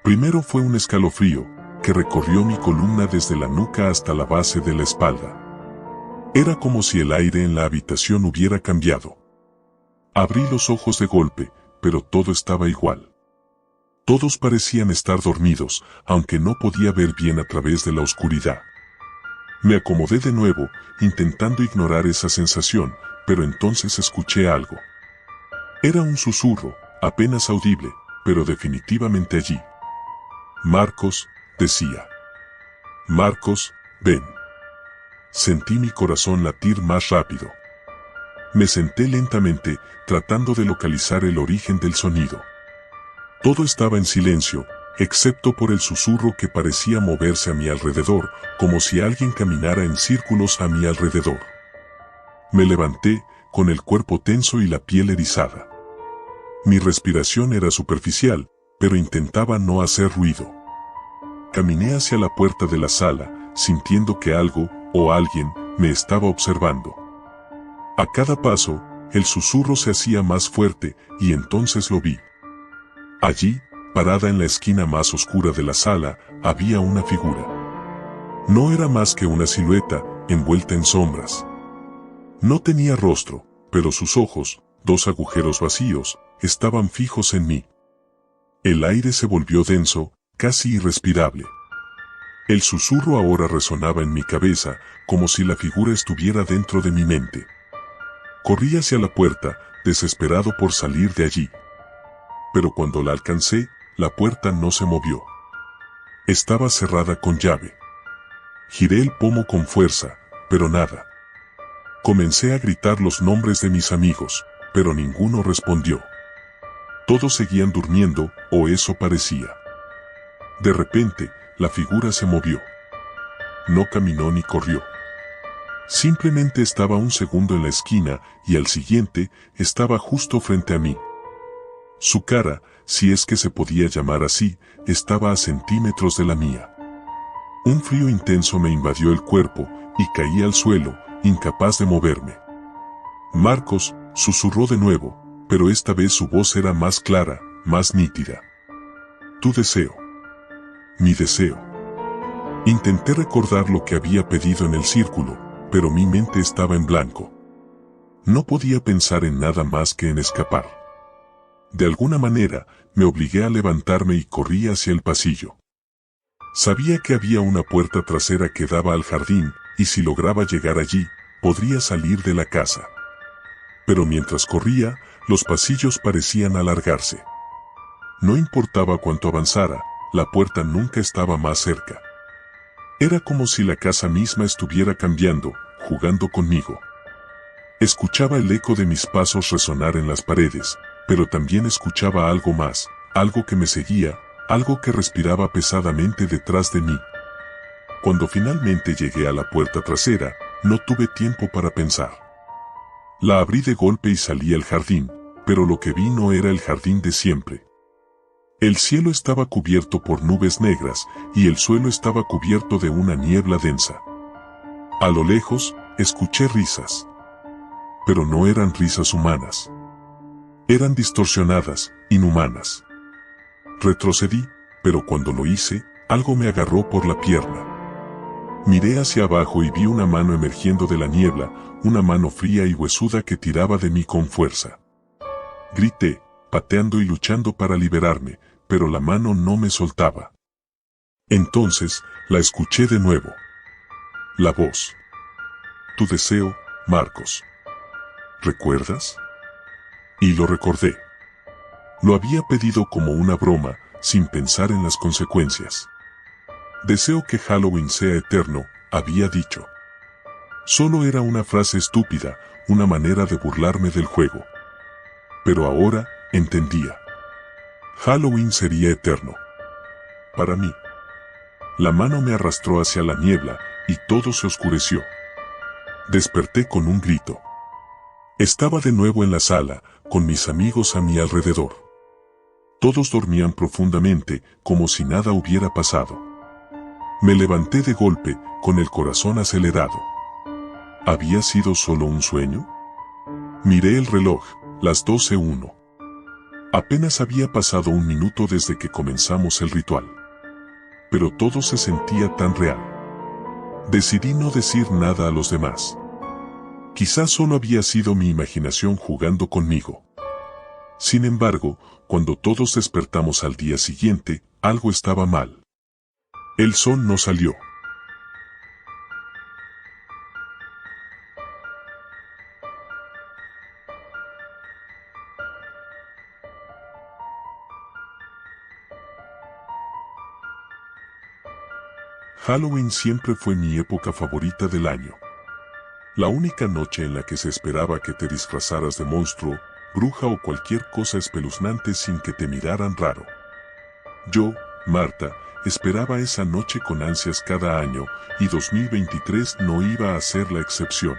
Primero fue un escalofrío, que recorrió mi columna desde la nuca hasta la base de la espalda. Era como si el aire en la habitación hubiera cambiado. Abrí los ojos de golpe, pero todo estaba igual. Todos parecían estar dormidos, aunque no podía ver bien a través de la oscuridad. Me acomodé de nuevo, intentando ignorar esa sensación, pero entonces escuché algo. Era un susurro, apenas audible, pero definitivamente allí. Marcos, decía. Marcos, ven. Sentí mi corazón latir más rápido. Me senté lentamente, tratando de localizar el origen del sonido. Todo estaba en silencio, excepto por el susurro que parecía moverse a mi alrededor, como si alguien caminara en círculos a mi alrededor. Me levanté, con el cuerpo tenso y la piel erizada. Mi respiración era superficial, pero intentaba no hacer ruido. Caminé hacia la puerta de la sala, sintiendo que algo, o alguien, me estaba observando. A cada paso, el susurro se hacía más fuerte, y entonces lo vi. Allí, parada en la esquina más oscura de la sala, había una figura. No era más que una silueta, envuelta en sombras. No tenía rostro, pero sus ojos, dos agujeros vacíos, estaban fijos en mí. El aire se volvió denso, casi irrespirable. El susurro ahora resonaba en mi cabeza, como si la figura estuviera dentro de mi mente. Corrí hacia la puerta, desesperado por salir de allí. Pero cuando la alcancé, la puerta no se movió. Estaba cerrada con llave. Giré el pomo con fuerza, pero nada. Comencé a gritar los nombres de mis amigos, pero ninguno respondió. Todos seguían durmiendo, o eso parecía. De repente, la figura se movió. No caminó ni corrió. Simplemente estaba un segundo en la esquina, y al siguiente, estaba justo frente a mí. Su cara, si es que se podía llamar así, estaba a centímetros de la mía. Un frío intenso me invadió el cuerpo y caí al suelo, incapaz de moverme. Marcos, susurró de nuevo, pero esta vez su voz era más clara, más nítida. Tu deseo. Mi deseo. Intenté recordar lo que había pedido en el círculo, pero mi mente estaba en blanco. No podía pensar en nada más que en escapar. De alguna manera, me obligué a levantarme y corrí hacia el pasillo. Sabía que había una puerta trasera que daba al jardín, y si lograba llegar allí, podría salir de la casa. Pero mientras corría, los pasillos parecían alargarse. No importaba cuánto avanzara, la puerta nunca estaba más cerca. Era como si la casa misma estuviera cambiando, jugando conmigo. Escuchaba el eco de mis pasos resonar en las paredes, pero también escuchaba algo más, algo que me seguía, algo que respiraba pesadamente detrás de mí. Cuando finalmente llegué a la puerta trasera, no tuve tiempo para pensar. La abrí de golpe y salí al jardín, pero lo que vi no era el jardín de siempre. El cielo estaba cubierto por nubes negras y el suelo estaba cubierto de una niebla densa. A lo lejos, escuché risas. Pero no eran risas humanas. Eran distorsionadas, inhumanas. Retrocedí, pero cuando lo hice, algo me agarró por la pierna. Miré hacia abajo y vi una mano emergiendo de la niebla, una mano fría y huesuda que tiraba de mí con fuerza. Grité, pateando y luchando para liberarme, pero la mano no me soltaba. Entonces, la escuché de nuevo. La voz. Tu deseo, Marcos. ¿Recuerdas? Y lo recordé. Lo había pedido como una broma, sin pensar en las consecuencias. Deseo que Halloween sea eterno, había dicho. Solo era una frase estúpida, una manera de burlarme del juego. Pero ahora, entendía. Halloween sería eterno. Para mí. La mano me arrastró hacia la niebla, y todo se oscureció. Desperté con un grito. Estaba de nuevo en la sala, con mis amigos a mi alrededor. Todos dormían profundamente, como si nada hubiera pasado. Me levanté de golpe, con el corazón acelerado. ¿Había sido solo un sueño? Miré el reloj, las 12:01. Apenas había pasado un minuto desde que comenzamos el ritual. Pero todo se sentía tan real. Decidí no decir nada a los demás. Quizás solo había sido mi imaginación jugando conmigo. Sin embargo, cuando todos despertamos al día siguiente, algo estaba mal. El sol no salió. Halloween siempre fue mi época favorita del año. La única noche en la que se esperaba que te disfrazaras de monstruo, bruja o cualquier cosa espeluznante sin que te miraran raro. Yo, Marta, esperaba esa noche con ansias cada año, y 2023 no iba a ser la excepción.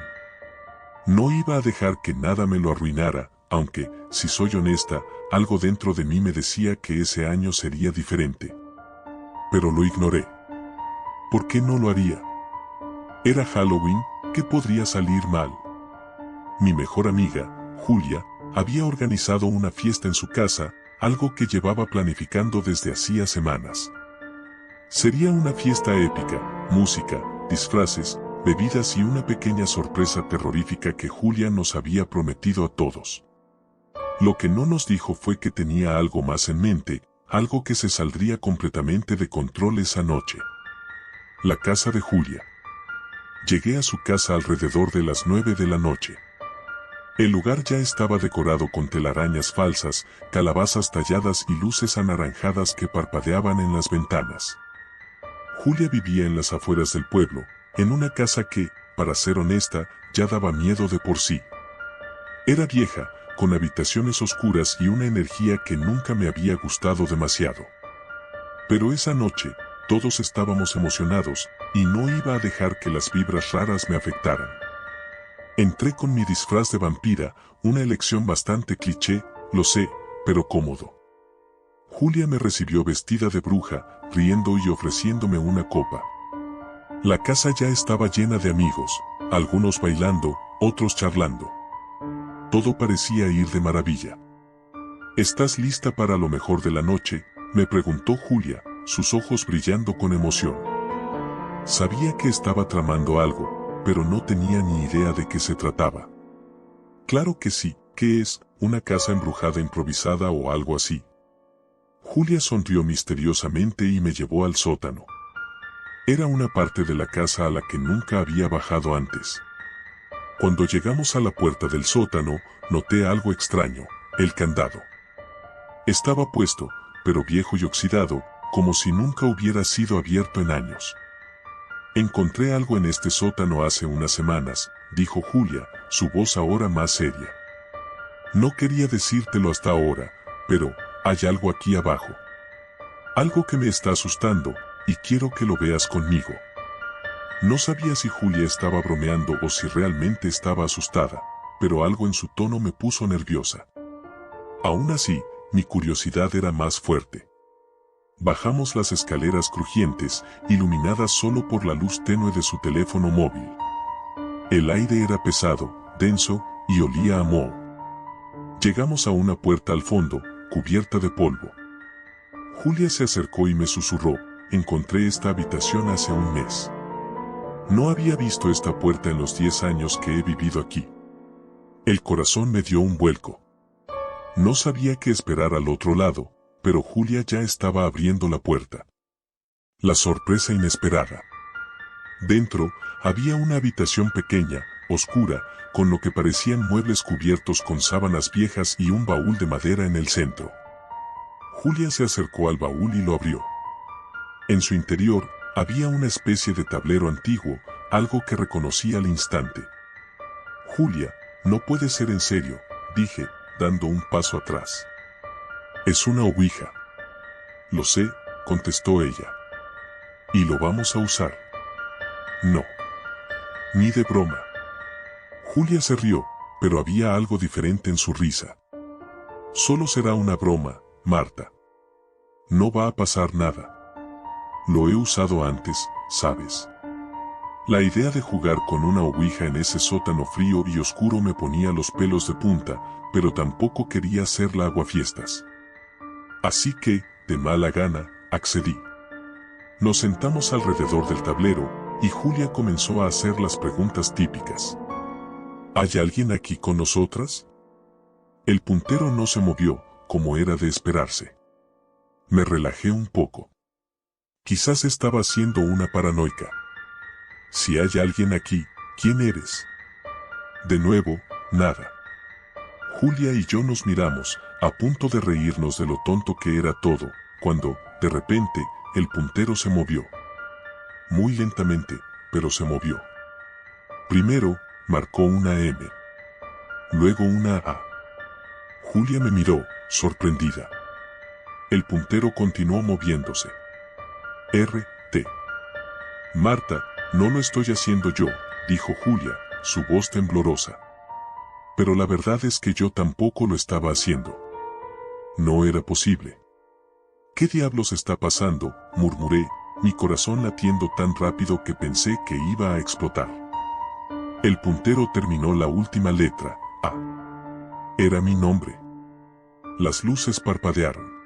No iba a dejar que nada me lo arruinara, aunque, si soy honesta, algo dentro de mí me decía que ese año sería diferente. Pero lo ignoré. ¿Por qué no lo haría? Era Halloween, ¿qué podría salir mal? Mi mejor amiga, Julia, había organizado una fiesta en su casa, algo que llevaba planificando desde hacía semanas. Sería una fiesta épica, música, disfraces, bebidas y una pequeña sorpresa terrorífica que Julia nos había prometido a todos. Lo que no nos dijo fue que tenía algo más en mente, algo que se saldría completamente de control esa noche. La casa de Julia. Llegué a su casa alrededor de las 9 de la noche. El lugar ya estaba decorado con telarañas falsas, calabazas talladas y luces anaranjadas que parpadeaban en las ventanas. Julia vivía en las afueras del pueblo, en una casa que, para ser honesta, ya daba miedo de por sí. Era vieja, con habitaciones oscuras y una energía que nunca me había gustado demasiado. Pero esa noche, todos estábamos emocionados, y no iba a dejar que las vibras raras me afectaran. Entré con mi disfraz de vampira, una elección bastante cliché, lo sé, pero cómodo. Julia me recibió vestida de bruja, riendo y ofreciéndome una copa. La casa ya estaba llena de amigos, algunos bailando, otros charlando. Todo parecía ir de maravilla. ¿Estás lista para lo mejor de la noche?, me preguntó Julia, sus ojos brillando con emoción. Sabía que estaba tramando algo, pero no tenía ni idea de qué se trataba. Claro que sí. ¿Qué es? ¿Una casa embrujada improvisada o algo así? Julia sonrió misteriosamente y me llevó al sótano. Era una parte de la casa a la que nunca había bajado antes. Cuando llegamos a la puerta del sótano, noté algo extraño: el candado. Estaba puesto, pero viejo y oxidado, como si nunca hubiera sido abierto en años. Encontré algo en este sótano hace unas semanas, dijo Julia, su voz ahora más seria. No quería decírtelo hasta ahora, pero hay algo aquí abajo. Algo que me está asustando, y quiero que lo veas conmigo. No sabía si Julia estaba bromeando o si realmente estaba asustada, pero algo en su tono me puso nerviosa. Aún así, mi curiosidad era más fuerte. Bajamos las escaleras crujientes, iluminadas solo por la luz tenue de su teléfono móvil. El aire era pesado, denso, y olía a moho. Llegamos a una puerta al fondo, cubierta de polvo. Julia se acercó y me susurró: encontré esta habitación hace un mes. No había visto esta puerta en los 10 años que he vivido aquí. El corazón me dio un vuelco. No sabía qué esperar al otro lado, pero Julia ya estaba abriendo la puerta. La sorpresa inesperada. Dentro, había una habitación pequeña, oscura, con lo que parecían muebles cubiertos con sábanas viejas y un baúl de madera en el centro. Julia se acercó al baúl y lo abrió. En su interior, había una especie de tablero antiguo, algo que reconocí al instante. Julia, no puede ser en serio, dije, dando un paso atrás. Es una ouija. Lo sé, contestó ella. ¿Y lo vamos a usar? No. Ni de broma. Julia se rió, pero había algo diferente en su risa. Solo será una broma, Marta. No va a pasar nada. Lo he usado antes, ¿sabes? La idea de jugar con una ouija en ese sótano frío y oscuro me ponía los pelos de punta, pero tampoco quería hacer la aguafiestas. Así que, de mala gana, accedí. Nos sentamos alrededor del tablero, y Julia comenzó a hacer las preguntas típicas. ¿Hay alguien aquí con nosotras? El puntero no se movió, como era de esperarse. Me relajé un poco. Quizás estaba siendo una paranoica. Si hay alguien aquí, ¿quién eres? De nuevo, nada. Julia y yo nos miramos, a punto de reírnos de lo tonto que era todo, cuando, de repente, el puntero se movió. Muy lentamente, pero se movió. Primero, marcó una M. Luego una A. Julia me miró, sorprendida. El puntero continuó moviéndose. R, T. Marta, no lo estoy haciendo yo, dijo Julia, su voz temblorosa. Pero la verdad es que yo tampoco lo estaba haciendo. No era posible. ¿Qué diablos está pasando?, murmuré, mi corazón latiendo tan rápido que pensé que iba a explotar. El puntero terminó la última letra, A. Era mi nombre. Las luces parpadearon.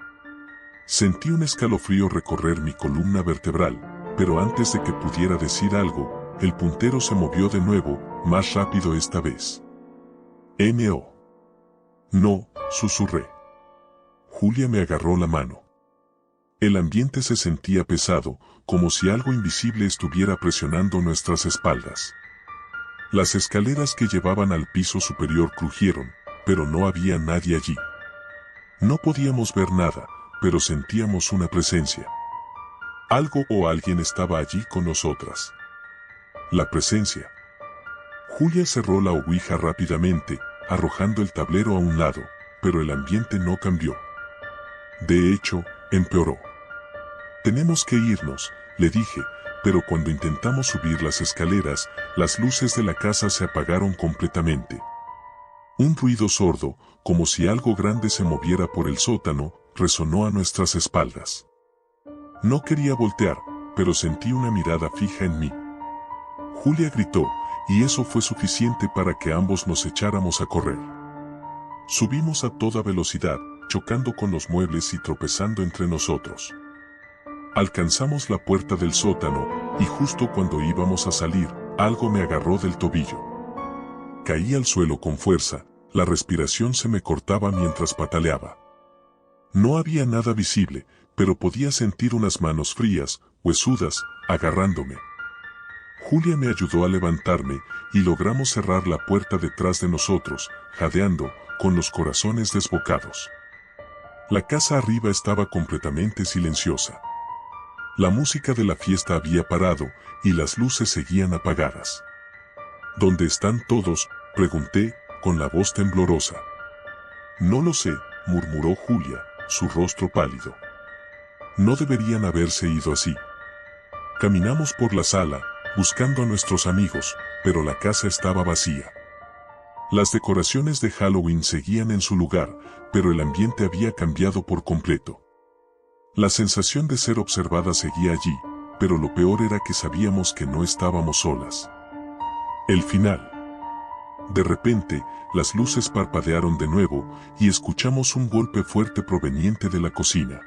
Sentí un escalofrío recorrer mi columna vertebral, pero antes de que pudiera decir algo, el puntero se movió de nuevo, más rápido esta vez. N.O. No, susurré. Julia me agarró la mano. El ambiente se sentía pesado, como si algo invisible estuviera presionando nuestras espaldas. Las escaleras que llevaban al piso superior crujieron, pero no había nadie allí. No podíamos ver nada, pero sentíamos una presencia. Algo o alguien estaba allí con nosotras. La presencia. Julia cerró la ouija rápidamente, arrojando el tablero a un lado, pero el ambiente no cambió. De hecho, empeoró. Tenemos que irnos, le dije, pero cuando intentamos subir las escaleras, las luces de la casa se apagaron completamente. Un ruido sordo, como si algo grande se moviera por el sótano, resonó a nuestras espaldas. No quería voltear, pero sentí una mirada fija en mí. Julia gritó, y eso fue suficiente para que ambos nos echáramos a correr. Subimos a toda velocidad, chocando con los muebles y tropezando entre nosotros. Alcanzamos la puerta del sótano, y justo cuando íbamos a salir, algo me agarró del tobillo. Caí al suelo con fuerza, la respiración se me cortaba mientras pataleaba. No había nada visible, pero podía sentir unas manos frías, huesudas, agarrándome. Julia me ayudó a levantarme, y logramos cerrar la puerta detrás de nosotros, jadeando, con los corazones desbocados. La casa arriba estaba completamente silenciosa. La música de la fiesta había parado, y las luces seguían apagadas. ¿Dónde están todos?, pregunté, con la voz temblorosa. No lo sé, murmuró Julia, su rostro pálido. No deberían haberse ido así. Caminamos por la sala, buscando a nuestros amigos, pero la casa estaba vacía. Las decoraciones de Halloween seguían en su lugar, pero el ambiente había cambiado por completo. La sensación de ser observada seguía allí, pero lo peor era que sabíamos que no estábamos solas. El final. De repente, las luces parpadearon de nuevo, y escuchamos un golpe fuerte proveniente de la cocina.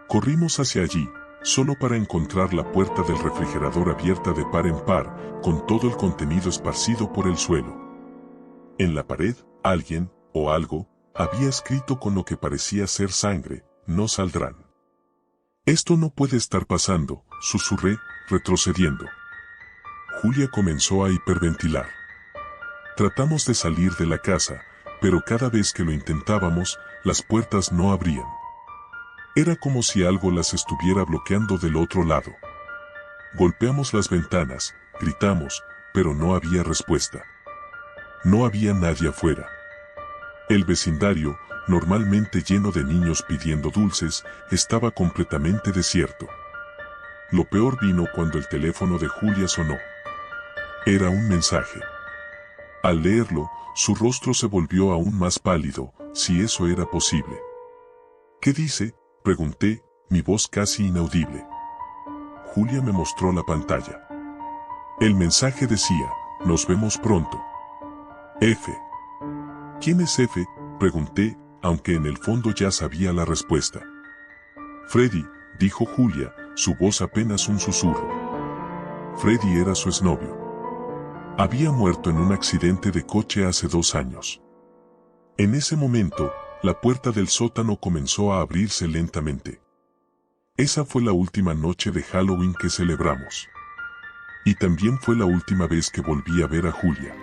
Corrimos hacia allí, solo para encontrar la puerta del refrigerador abierta de par en par, con todo el contenido esparcido por el suelo. En la pared, alguien, o algo, había escrito con lo que parecía ser sangre: no saldrán. Esto no puede estar pasando, susurré, retrocediendo. Julia comenzó a hiperventilar. Tratamos de salir de la casa, pero cada vez que lo intentábamos, las puertas no abrían. Era como si algo las estuviera bloqueando del otro lado. Golpeamos las ventanas, gritamos, pero no había respuesta. No había nadie afuera. El vecindario, normalmente lleno de niños pidiendo dulces, estaba completamente desierto. Lo peor vino cuando el teléfono de Julia sonó. Era un mensaje. Al leerlo, su rostro se volvió aún más pálido, si eso era posible. ¿Qué dice?, pregunté, mi voz casi inaudible. Julia me mostró la pantalla. El mensaje decía: nos vemos pronto. F. ¿Quién es F?, pregunté, aunque en el fondo ya sabía la respuesta. Freddy, dijo Julia, su voz apenas un susurro. Freddy era su exnovio. Había muerto en un accidente de coche hace 2 años. En ese momento, la puerta del sótano comenzó a abrirse lentamente. Esa fue la última noche de Halloween que celebramos. Y también fue la última vez que volví a ver a Julia.